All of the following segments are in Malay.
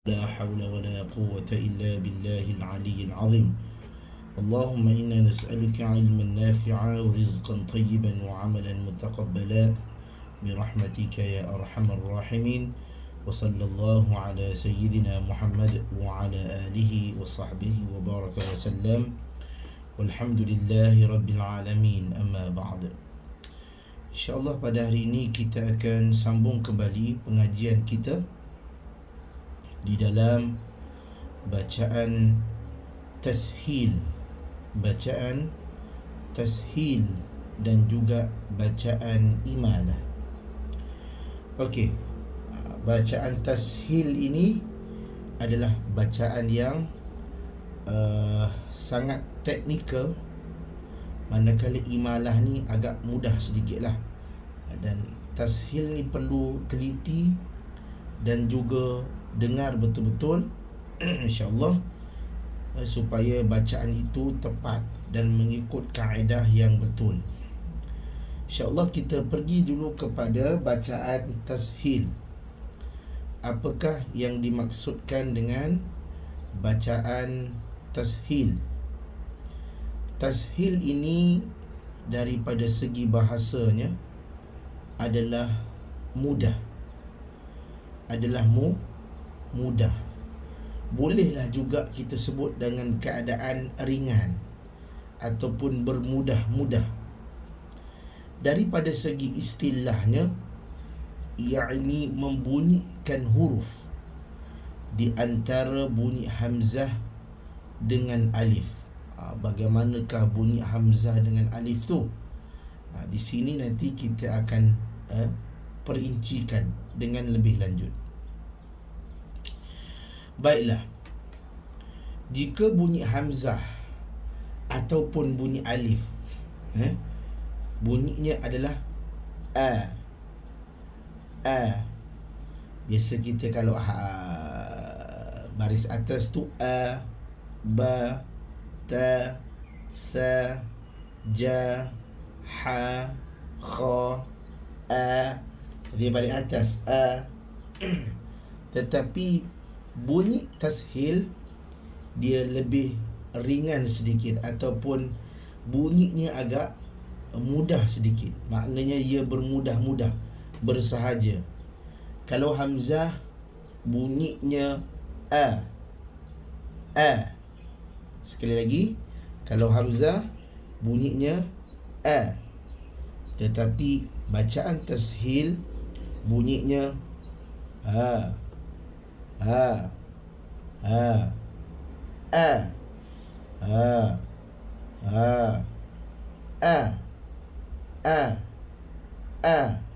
لا حول ولا قوة إلا بالله العلي العظيم. اللهم إنا نسألك علما نافعا ورزقا طيبا وعملا متقبلا برحمتك يا أرحم الراحمين. وصلى الله على سيدنا محمد وعلى آله وصحبه وبارك وسلم والحمد لله رب العالمين. أما بعد. InsyaAllah pada hari ini kita akan sambung kembali pengajian kita di dalam bacaan tashil dan juga bacaan imalah. Okey, bacaan tashil ini adalah bacaan yang sangat teknikal, manakala imalah ni agak mudah sedikit lah. Dan tashil ni perlu teliti dan juga dengar betul-betul insya-Allah, supaya bacaan itu tepat dan mengikut kaedah yang betul. InsyaAllah kita pergi dulu kepada bacaan tashil. Apakah yang dimaksudkan dengan bacaan tashil? Tashil ini daripada segi bahasanya adalah mudah. Mudah. Bolehlah juga kita sebut dengan keadaan ringan ataupun bermudah-mudah. Daripada segi istilahnya, yakni membunyikan huruf di antara bunyi hamzah dengan alif. Bagaimanakah bunyi hamzah dengan alif tu? Di sini nanti kita akan perincikan dengan lebih lanjut. Baiklah, jika bunyi hamzah ataupun bunyi alif, bunyinya adalah a. Biasa kita kalau baris atas tu a, ba, ta, tha, ja, ha, kha, a. Dia balik atas a. Tetapi bunyi tashil dia lebih ringan sedikit ataupun bunyinya agak mudah sedikit. Maknanya ia bermudah-mudah, bersahaja. Kalau hamzah bunyinya a. Sekali lagi, kalau hamzah bunyinya a. Tetapi bacaan tashil bunyinya a.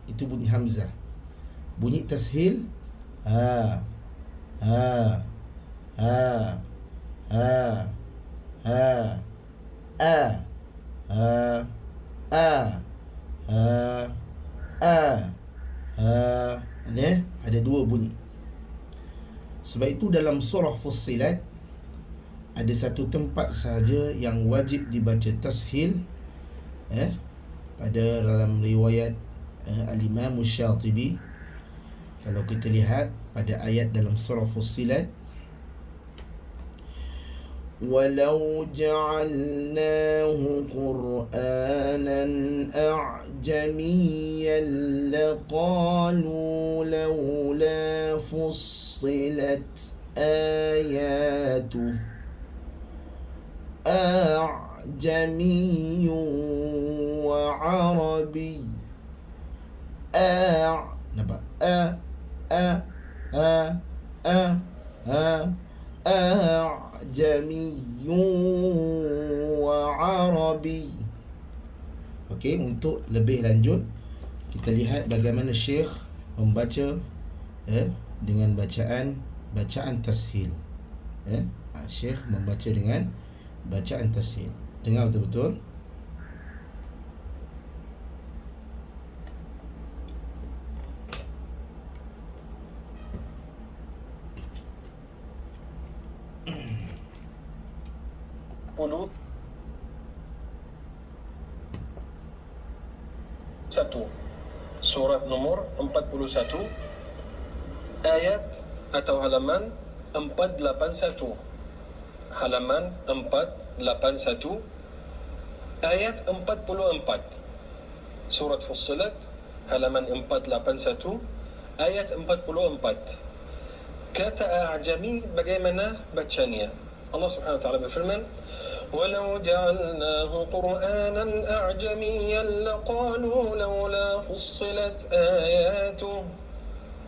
Itu bunyi hamzah. Bunyi tashil ada dua bunyi. Sebab itu dalam surah Fussilat ada satu tempat sahaja yang wajib dibaca tashil, pada dalam riwayat Al-Imam Syatibi. Kalau kita lihat pada ayat dalam surah Fussilat, walau ja'alnahu Qur'anan a'jamiyyan laqalu laula fussilat ayatuh a'jamiyyun wa 'arabiy. Nampak? A'jamiyyun wa 'arabiy. Okey, untuk lebih lanjut kita lihat bagaimana Syekh membaca dengan bacaan tashil. Syekh membaca dengan bacaan tashil. Dengar betul-betul. Surat nomor 41 ayat atau halaman 481. Halaman 481 ayat 44. Surat Fussilat halaman 481 ayat 44. Kata a'jami bagaimana bacanya? Allah Subhanahu wa taala berfirman, "Walau ja'alnahu Qur'anan a'jamiyyan laqalu laula fussilat ayatuh."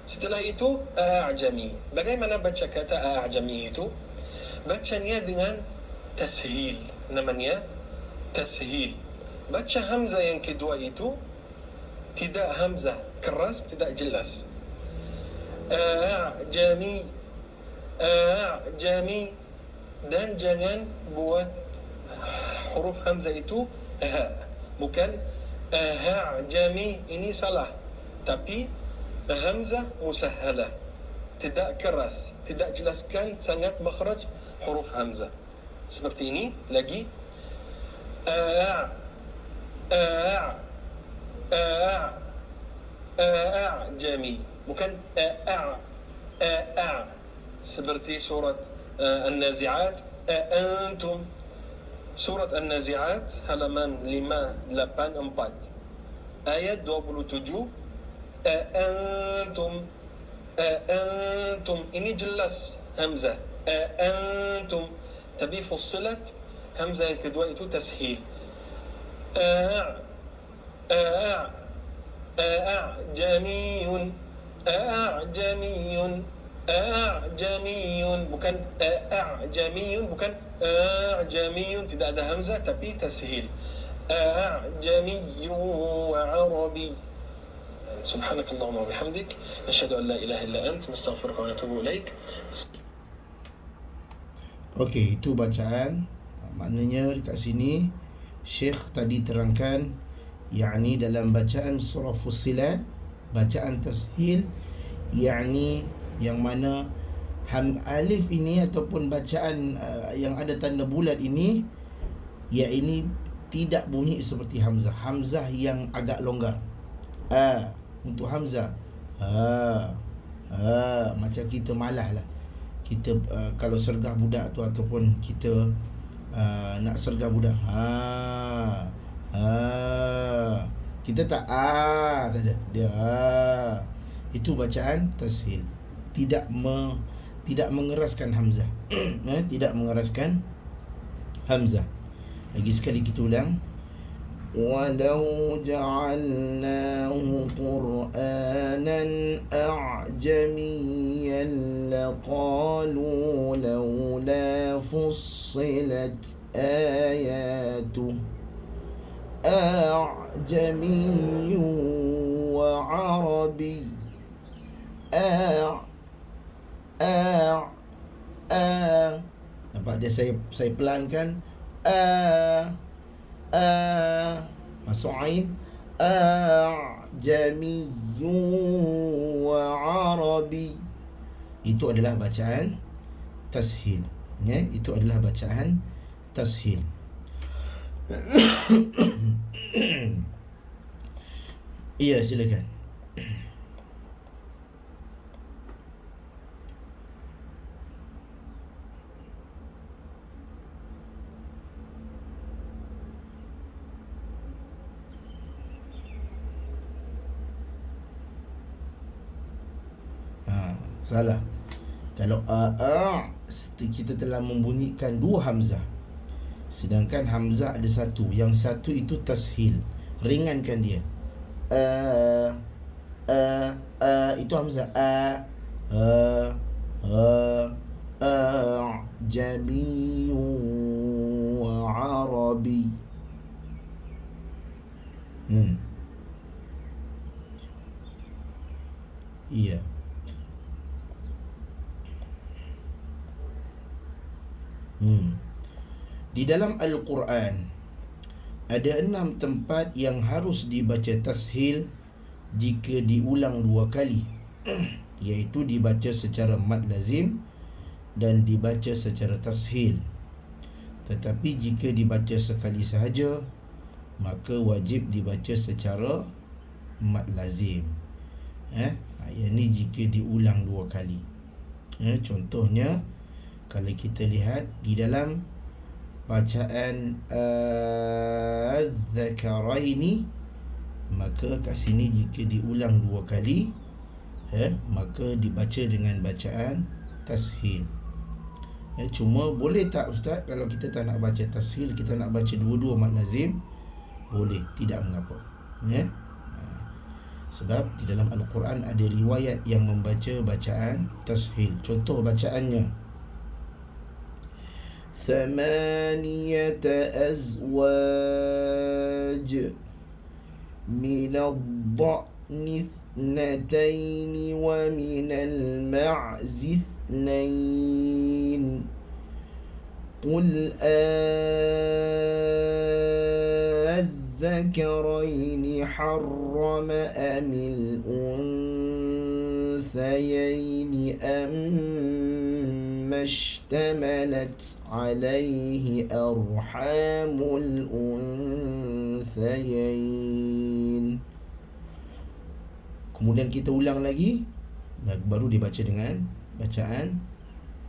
Setelah itu a'jami. Bagaimana baca kata a'jami itu? Bacanya dengan tashil, namanya tashil. Baca hamzah yang kedua itu tidak hamzah keras, tidak jelas. A'jami, a'jami, dan jangan buat huruf hamzah itu bukan a'jami, ini salah. Tapi hamzah musahhalah, tidak keras, tidak jelaskan sangat makhraj huruf hamzah. Seperti ini lagi. A'jami, bukan seperti surat An-Nazi'at. Antum, surat An-Nazi'at halaman 584 ayat 27. Antum, antum, ini jelas hamzah antum. Tapi Fussilat hamzah yang kedua itu tashil. A'jamiyun, a'jamiyun, a'jamiyun, bukan a'jamiyun, bukan a'jamiyun, tidak ada hamzah tapi tashil. A'jamiyun wa arabi. Subhanakallahumma wa bihamdik, nashhadu an la ilaha illa ant, nastaghfiruka wa natubu ilaik. Okey, itu bacaan. Maknanya dekat sini Syekh tadi terangkan, yakni dalam bacaan surah Fussilat, bacaan tashil, yakni yang mana alif ini ataupun bacaan yang ada tanda bulat ini, ya ini tidak bunyi seperti hamzah. Hamzah yang agak longgar. Untuk hamzah macam kita malah lah. Kita kalau sergah budak tu ataupun kita nak sergah budak, kita tak tak ada dia. Itu bacaan tashil, tidak mengeraskan hamzah. Tidak mengeraskan hamzah. Lagi sekali kita ulang. Walau ja'alnahu Qur'anan a'jamiyyan laqalu laula fussilat ayatuh. A'jamiyyun wa arabi. Nampak dia, saya pelankan. Masuk ain. A'jamiyyun wa arabi. Itu adalah bacaan tashil, ya, itu adalah bacaan tashil. Iya, silakan. Salah. Kalau kita telah membunyikan dua hamzah, sedangkan hamzah ada satu, yang satu itu tashil, ringankan dia. Itu hamzah Jami'un wa arabi. Iya. Di dalam Al-Quran ada 6 tempat yang harus dibaca tashil jika diulang 2 kali, iaitu dibaca secara mad lazim dan dibaca secara tashil. Tetapi jika dibaca sekali sahaja, maka wajib dibaca secara mad lazim. Yang ni jika diulang 2 kali. Contohnya kalau kita lihat di dalam bacaan Al-Zakaraini, maka kat sini jika diulang 2 kali, maka dibaca dengan bacaan tashil. Cuma boleh tak Ustaz, kalau kita tak nak baca tashil, kita nak baca dua-dua mad lazim, boleh, tidak mengapa. Sebab di dalam Al-Quran ada riwayat yang membaca bacaan tashil. Contoh bacaannya: Thamaniyata azwaj minad dha'ni ithnataini wa minal ma'zi ithnain. Qul الذكرين حرم أم الأنثيين أما اشتملت عليه أرحام الأنثيين. Kemudian kita ulang lagi, baru dibaca dengan bacaan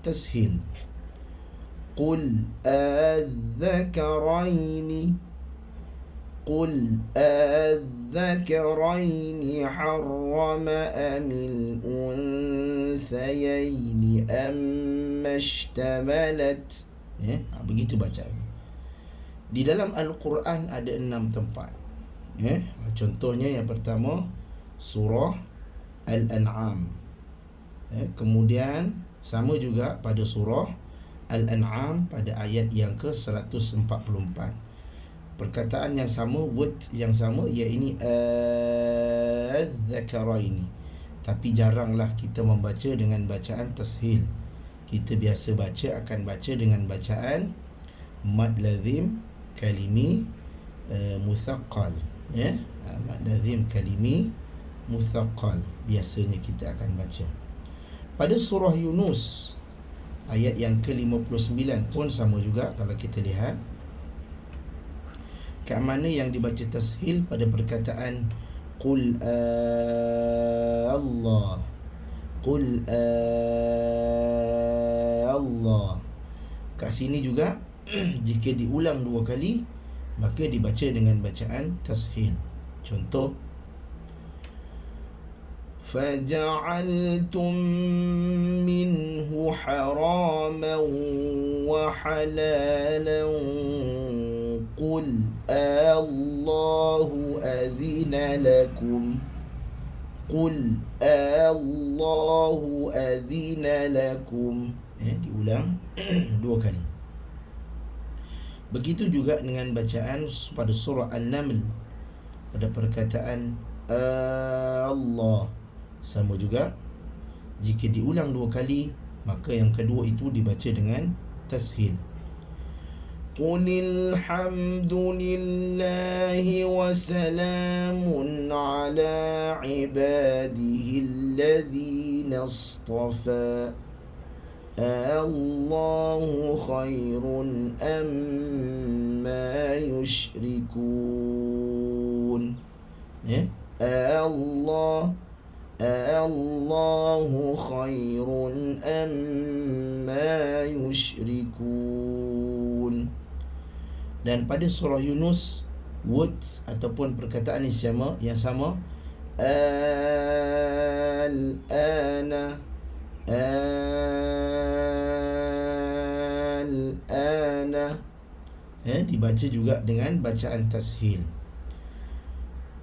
tashil. Qul الذكرين قل الذكرين حرم أم الأنثيين أما اشتملت. Begitu bacaan. Di dalam Al-Quran ada 6 tempat. Contohnya yang pertama surah Al-An'am. Kemudian sama juga pada surah Al-An'am pada ayat yang ke-144. Perkataan yang sama, word yang sama, iaitu al-zakaraini. Tapi jaranglah kita membaca dengan bacaan tashil. Kita biasa akan baca dengan bacaan mad lazim kalimi muthaqqal. Mad lazim kalimi muthaqqal biasanya kita akan baca. Pada surah Yunus ayat yang ke-59 pun sama juga. Kalau kita lihat kat mana yang dibaca tashil pada perkataan Qul Allah, Qul Allah. Kat sini juga jika diulang 2 kali, maka dibaca dengan bacaan tashil. Contoh: فَجَعَلْتُم مِّنْهُ حَرَامًا وَحَلَالًا قُلْ اللَّهُ أَذِنَ لَكُمْ قُلْ اللَّهُ أَذِنَ لَكُمْ. Diulang 2 kali. Begitu juga dengan bacaan pada surah An-Naml pada perkataan Allah. Sama juga, jika diulang 2 kali, maka yang kedua itu dibaca dengan tashil. Qulil hamdulillahi wa salamun ala ibadihi alladhina istafa. Allahu khairun amma yushrikun. Allahu khairun amma yushrikun. Dan pada surah Yunus, words ataupun perkataan yang sama al-ana, al-ana, dibaca juga dengan bacaan tashil.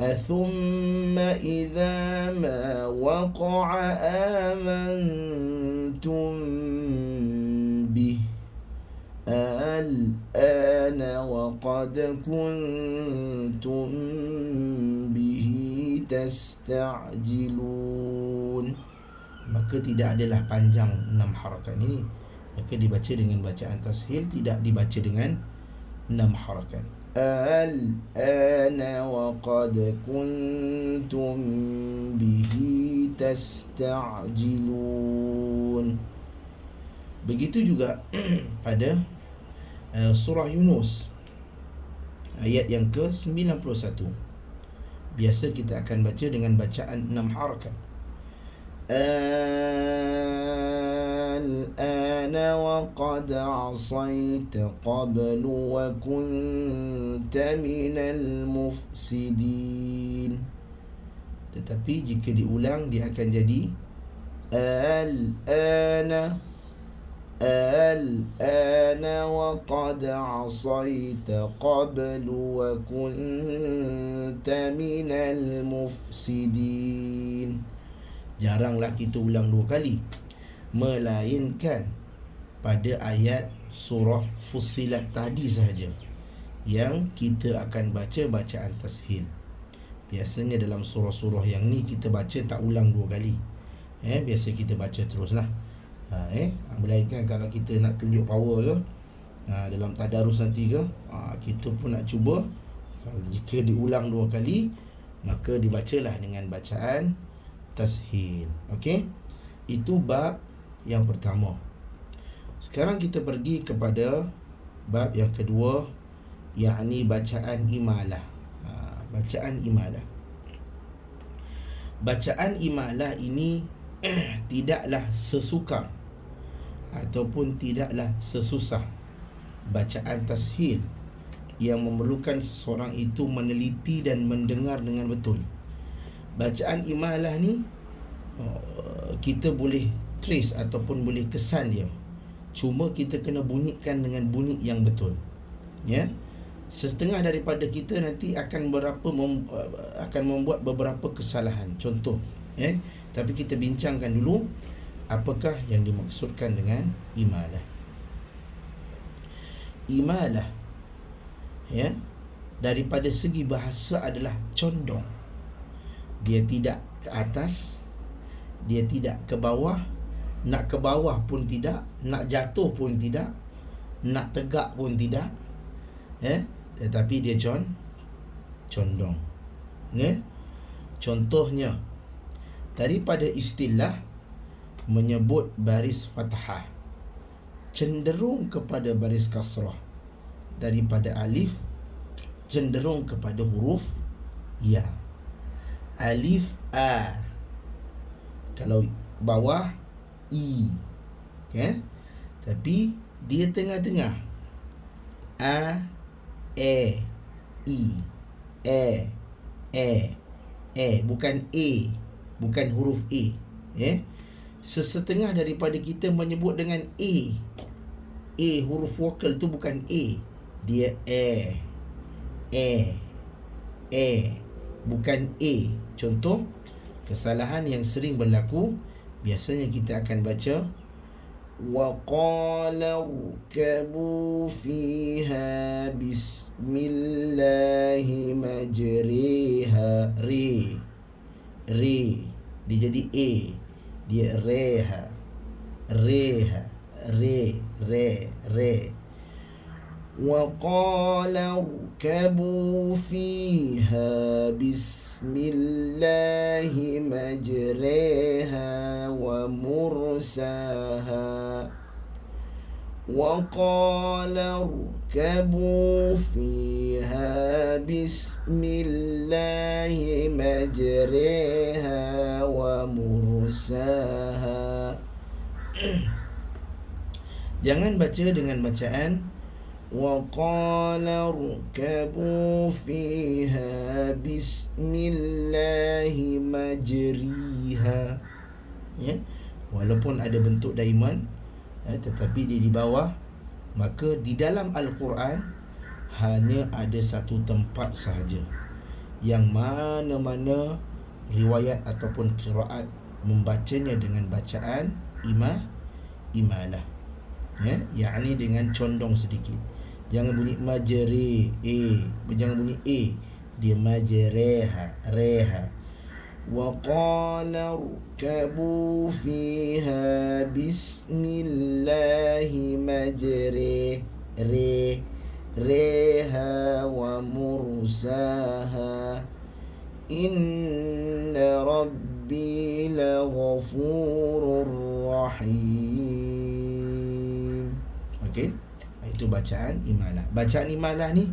ثم إذا ما وقع آمنتم به الآن وقد كنتم به تستعجلون. Maka tidak adalah panjang 6 harakat ini, maka dibaca dengan bacaan tashil, tidak dibaca dengan 6 harakat. Al-ana wa qad kuntum bihi tasta'jilun. Begitu juga pada surah Yunus ayat yang ke-91. Biasa kita akan baca dengan bacaan 6 harakat. الآن وقد عصيت قبل وكنت من المفسدين. Tetapi jika diulang dia akan jadi الآن وقد عصيت قبل وكنت من المفسدين. Jaranglah kita ulang 2 kali, melainkan pada ayat surah Fussilat tadi sahaja yang kita akan baca bacaan tashil. Biasanya dalam surah-surah yang ni kita baca tak ulang 2 kali. Biasa kita baca teruslah. Melainkan kalau kita nak tunjuk power ke, dalam tadarus nanti ke, kita pun nak cuba. Kalau jika diulang 2 kali, maka dibacalah dengan bacaan tashil. Okey, itu bab yang pertama. Sekarang kita pergi kepada bab yang kedua, yakni bacaan imalah. Bacaan imalah. Bacaan imalah ini tidaklah sesukar ataupun tidaklah sesusah bacaan tashil yang memerlukan seseorang itu meneliti dan mendengar dengan betul. Bacaan imalah ni kita boleh trace ataupun boleh kesan dia, cuma kita kena bunyikan dengan bunyi yang betul. Ya, setengah daripada kita nanti akan membuat beberapa kesalahan. Contoh, tapi kita bincangkan dulu apakah yang dimaksudkan dengan imalah. Imalah, daripada segi bahasa adalah condong. Dia tidak ke atas, dia tidak ke bawah, nak ke bawah pun tidak, nak jatuh pun tidak, nak tegak pun tidak, tetapi dia condong. Contohnya daripada istilah menyebut baris fathah cenderung kepada baris kasrah, daripada alif cenderung kepada huruf ya. Alif a, kalau bawah i, tapi dia tengah-tengah a, e, i, bukan a, bukan huruf a. Sesetengah daripada kita menyebut dengan a huruf vokal tu bukan a, dia bukan a. Contoh kesalahan yang sering berlaku, biasanya kita akan baca وَقَالَ ارْكَبُوا فِيهَا بِسْمِ اللَّهِ مَجْرِيهَا. Re dia jadi a, dia reha, re. وَقَالَ ارْكَبُوا فِيهَا بِسْمِ اللَّهِ مَجْرِيهَا وَمُرْسَاهَا. وَقَالَ ارْكَبُوا فِيهَا بِسْمِ اللَّهِ مَجْرِيهَا وَمُرْسَاهَا. Jangan baca dengan bacaan وَقَالَ ارْكَبُوا فِيهَا بِسْمِ اللَّهِ مَجْرِيهَا. Walaupun ada bentuk daiman, tetapi dia di bawah, maka di dalam Al-Quran hanya ada satu tempat sahaja yang mana-mana riwayat ataupun qiraat membacanya dengan bacaan imalah, yakni dengan condong sedikit. Jangan bunyi majri jangan bunyi dia majreha, reha. وَقَالَ ارْكَبُوا فِيهَا بِسْمِ اللَّهِ ريها ومرساها إِنَّ رَبِّي لَغَفُورٌ رَحِيمٌ. Okey, itu bacaan imalah. Bacaan imalah ni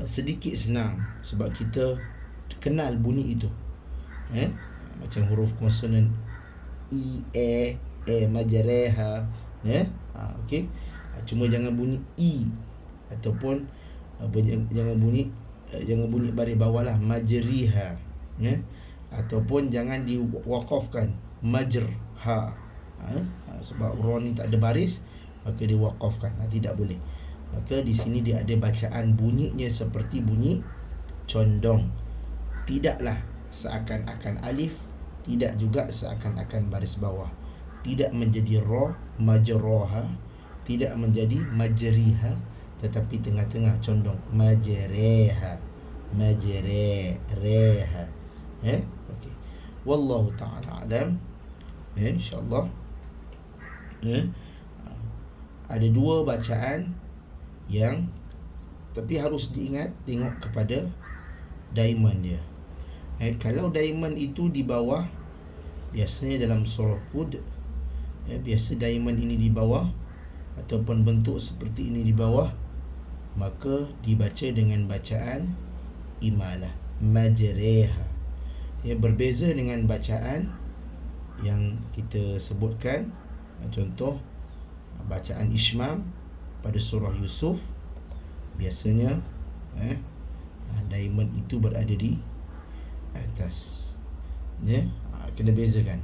sedikit senang sebab kita kenal bunyi itu. Macam huruf konsonan i, majreha, ya. Okey. Cuma jangan bunyi i ataupun jangan bunyi baris bawah lah, majriha, ya. Ataupun jangan diwaqafkan majrha, sebab ra ni tak ada baris, maka diwaqafkan, tidak boleh. Maka di sini dia ada bacaan bunyinya seperti bunyi condong. Tidaklah seakan-akan alif, tidak juga seakan-akan baris bawah. Tidak menjadi ra majraha, tidak menjadi majriha, tetapi tengah-tengah condong majreha, majreha. Okey. Wallahu ta'ala alam. InsyaAllah. Ada dua bacaan yang tapi harus diingat, tengok kepada diamond dia. Kalau diamond itu di bawah, biasanya dalam surah Hud, biasa diamond ini di bawah ataupun bentuk seperti ini di bawah, maka dibaca dengan bacaan imalah, majreha. Berbeza dengan bacaan yang kita sebutkan. Contoh bacaan Ishmam pada surah Yusuf, biasanya diamond itu berada di atas, kena bezakan.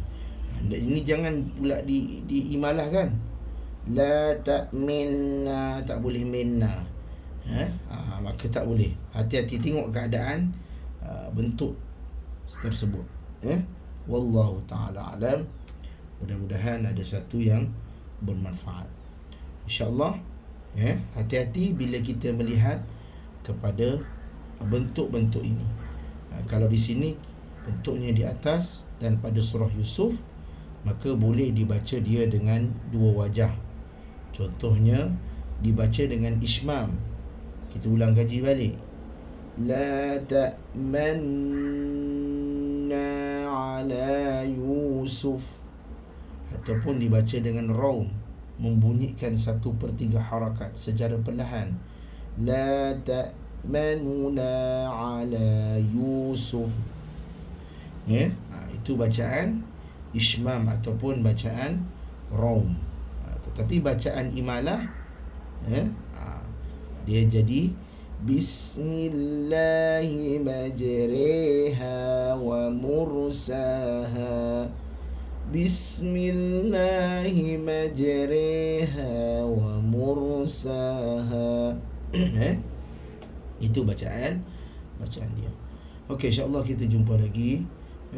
Ini jangan pula diimalah kan, la ta'minna, tak boleh minna, maka tak boleh. Hati-hati, tengok keadaan bentuk tersebut. Wallahu ta'ala alam. Mudah-mudahan ada satu yang bermanfaat, InsyaAllah. Hati-hati bila kita melihat kepada bentuk-bentuk ini. Kalau di sini bentuknya di atas dan pada surah Yusuf, maka boleh dibaca dia dengan dua wajah. Contohnya dibaca dengan Ishmam. Kita ulang kaji balik. La ta'manna ala Yusuf. Ataupun dibaca dengan raum, membunyikan 1/3 harakat secara perlahan. La ta'manuna ala Yusuf. Itu bacaan Ishmam ataupun bacaan raum. Tetapi bacaan imalah, dia jadi Bismillahi majreha wa mursaha. Bismillahi majreha wa mursaha. Itu bacaan dia. Okey, insya-Allah kita jumpa lagi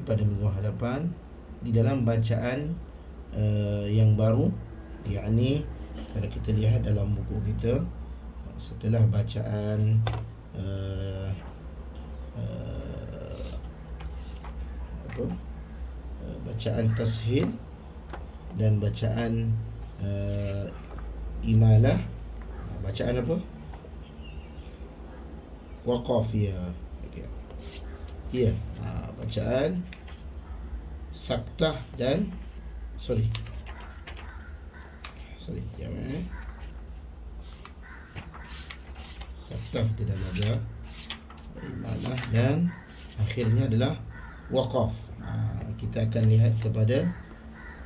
pada minggu hadapan di dalam bacaan yang baru, yakni kalau kita lihat dalam buku kita, setelah bacaan bacaan tashil dan bacaan imalah, bacaan apa? Waqaf, ya. Ya, bacaan saktah dan saktah tidak ada, imalah, dan akhirnya adalah waqaf. Kita akan lihat kepada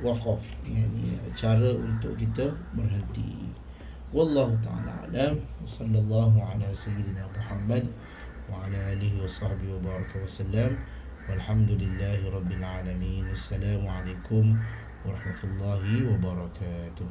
waqaf, ini cara untuk kita berhenti. Wallahu ta'ala alam. Sallallahu ala sayyidina Muhammad wa ala alihi wa sahbihi wa baraka wa sallam. Walhamdulillahi rabbil alamin. Assalamualaikum warahmatullahi wabarakatuh.